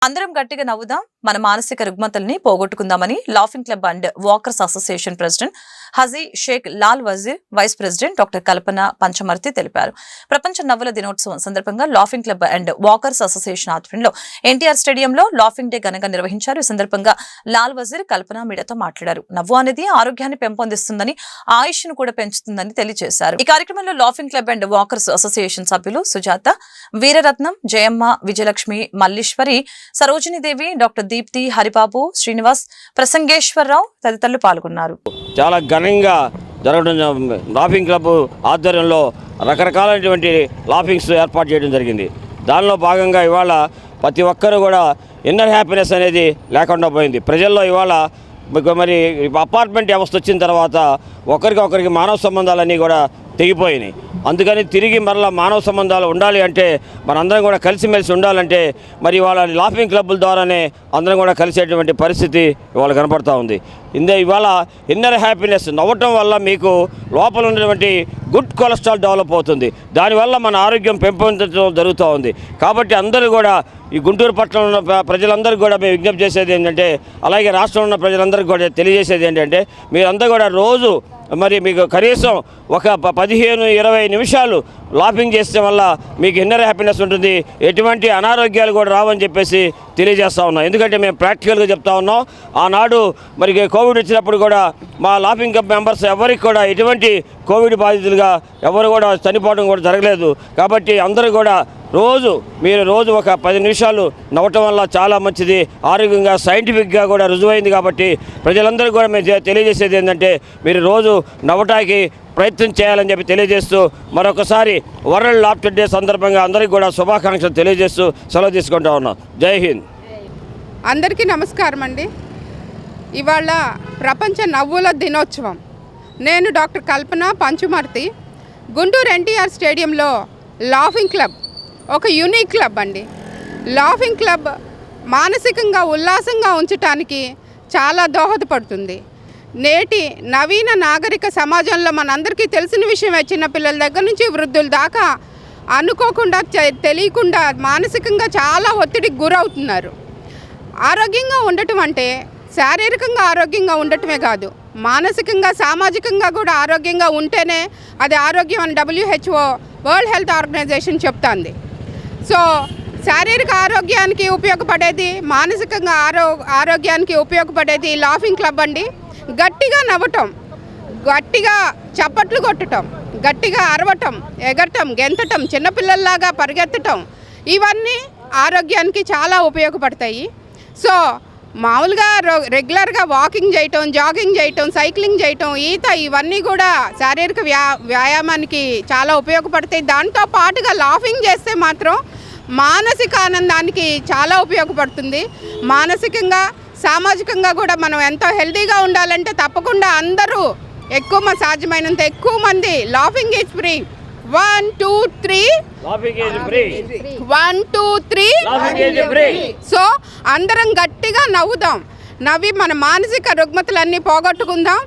అందరం గట్టిగా నవ్వుదాం, మన మానసిక రుగ్మతల్ని పోగొట్టుకుందామని laughing club and walkers association president Haji Shaik Lal Wazir, vice president doctor Kalpana Panchamarthi తెలిపారు. ప్రపంచ నవ్వుల దినోత్సవం సందర్భంగా laughing club and walkers association ఆధ్వర్యంలో ఎన్టీఆర్ స్టేడియంలో లాఫింగ్ డే ఘనంగా నిర్వహించారు. ఈ సందర్భంగా లాల్ వజీర్, కల్పన మీడియాతో మాట్లాడారు. నవ్వు అనేది ఆరోగ్యాన్ని పెంపొందిస్తుందని, ఆయుష్ను కూడా పెంచుతుందని తెలియజేశారు. ఈ కార్యక్రమంలో laughing club and walkers association సభ్యులు సుజాత, వీరరత్నం, జయమ్మ, విజయలక్ష్మి, మల్లీశ్వరి, సరోజినీదేవి, డాక్టర్ దీప్తి, హరిబాబు, శ్రీనివాస్, ప్రసంగేశ్వరరావు తదితరులు పాల్గొన్నారు. చాలా ఘనంగా జరగడం, లాఫింగ్ క్లబ్ ఆధ్వర్యంలో రకరకాలైనటువంటి లాఫింగ్స్ ఏర్పాటు చేయడం జరిగింది. దానిలో భాగంగా ఇవాళ ప్రతి ఒక్కరు కూడా ఇన్నర్ హ్యాపీనెస్ అనేది లేకుండా పోయింది. ప్రజల్లో ఇవాళ మరి అపార్ట్మెంట్ వ్యవస్థ వచ్చిన తర్వాత ఒకరికి మానవ సంబంధాలన్నీ కూడా తెగిపోయినాయి. అందుకని తిరిగి మరలా మానవ సంబంధాలు ఉండాలి అంటే మనందరం కూడా కలిసిమెలిసి ఉండాలంటే మరి ఇవాళ లాఫింగ్ క్లబ్బుల ద్వారానే అందరం కూడా కలిసేటువంటి పరిస్థితి ఇవాళ కనపడుతూ ఉంది. ఇవాళ ఇన్నర్ హ్యాపీనెస్, నవ్వటం వల్ల మీకు లోపల ఉన్నటువంటి గుడ్ కొలెస్ట్రాల్ డెవలప్ అవుతుంది. దానివల్ల మన ఆరోగ్యం పెంపొందించడం జరుగుతూ ఉంది. కాబట్టి అందరూ కూడా ఈ గుంటూరు పట్టణంలో ఉన్న ప్రజలందరికీ కూడా మేము విజ్ఞప్తి చేసేది ఏంటంటే, అలాగే రాష్ట్రంలో ఉన్న ప్రజలందరికీ కూడా తెలియజేసేది ఏంటంటే, మీరందరూ కూడా రోజు మరి మీకు కనీసం ఒక 15-20 నిమిషాలు లాఫింగ్ చేసే వల్ల మీకు ఇన్నర్ హ్యాపీనెస్ ఉంటుంది, ఎటువంటి అనారోగ్యాలు కూడా రావని చెప్పేసి తెలియజేస్తూ ఉన్నాం. ఎందుకంటే మేము ప్రాక్టికల్గా చెప్తా ఉన్నాం. ఆనాడు మరి కోవిడ్ వచ్చినప్పుడు కూడా మా లాఫింగ్ క్లబ్ మెంబర్స్ ఎవరికి కూడా ఎటువంటి కోవిడ్ బాధితులుగా ఎవరు కూడా చనిపోవడం కూడా జరగలేదు. కాబట్టి అందరూ కూడా మీరు రోజు ఒక 10 నిమిషాలు నవ్వటం వల్ల చాలా మంచిది, ఆరోగ్యంగా సైంటిఫిక్గా కూడా రుజువైంది. కాబట్టి ప్రజలందరూ కూడా మేము తెలియజేసేది ఏంటంటే, మీరు రోజు నవ్వటానికి ప్రయత్నం చేయాలని చెప్పి తెలియజేస్తూ మరొకసారి వరల్డ్ లాఫ్టర్ డే సందర్భంగా అందరికీ కూడా శుభాకాంక్షలు తెలియజేస్తూ సెలవు తీసుకుంటా ఉన్నాం. జై హింద్. అందరికీ నమస్కారం అండి. ఇవాళ ప్రపంచ నవ్వుల దినోత్సవం. నేను డాక్టర్ కల్పన పంచమర్తి, గుంటూరు ఎన్టీఆర్ స్టేడియంలో లాఫింగ్ క్లబ్ ఒక యూనిక్ క్లబ్ అండి. లాఫింగ్ క్లబ్ మానసికంగా ఉల్లాసంగా ఉంచటానికి చాలా దోహదపడుతుంది. నేటి నవీన నాగరిక సమాజంలో మనందరికీ తెలిసిన విషయమే, చిన్నపిల్లల దగ్గర నుంచి వృద్ధుల దాకా అనుకోకుండా తెలియకుండా మానసికంగా చాలా ఒత్తిడికి గురవుతున్నారు. ఆరోగ్యంగా ఉండటం అంటే శారీరకంగా ఆరోగ్యంగా ఉండటమే కాదు, మానసికంగా సామాజికంగా కూడా ఆరోగ్యంగా ఉంటేనే అది ఆరోగ్యం అని WHO వరల్డ్ హెల్త్ ఆర్గనైజేషన్ చెప్తుంది. సో శారీరక ఆరోగ్యానికి ఉపయోగపడేది, మానసికంగా ఆరోగ్యానికి ఉపయోగపడేది లాఫింగ్ క్లబ్ అండి. గట్టిగా నవ్వటం, గట్టిగా చప్పట్లు కొట్టడం, గట్టిగా అరవటం, ఎగరటం, గెంతటం, చిన్నపిల్లల్లాగా పరిగెత్తటం, ఇవన్నీ ఆరోగ్యానికి చాలా ఉపయోగపడతాయి. సో మామూలుగా రెగ్యులర్గా వాకింగ్ చేయటం, జాగింగ్ చేయటం, సైక్లింగ్ చేయటం, ఈత, ఇవన్నీ కూడా శారీరక వ్యాయామానికి చాలా ఉపయోగపడతాయి. దాంతో పాటుగా లాఫింగ్ చేస్తే మాత్రం మానసిక ఆనందానికి చాలా ఉపయోగపడుతుంది. మానసికంగా సామాజికంగా కూడా మనం ఎంతో హెల్తీగా ఉండాలంటే తప్పకుండా అందరూ సాధ్యమైనంత ఎక్కువ మంది లాఫింగ్ ఈజ్ ఫ్రీ. 1 2 3 1 2 3. సో అందరం గట్టిగా నవ్వుదాం, నవ్వి మన మానసిక రుగ్మతలన్నీ పోగొట్టుకుందాం.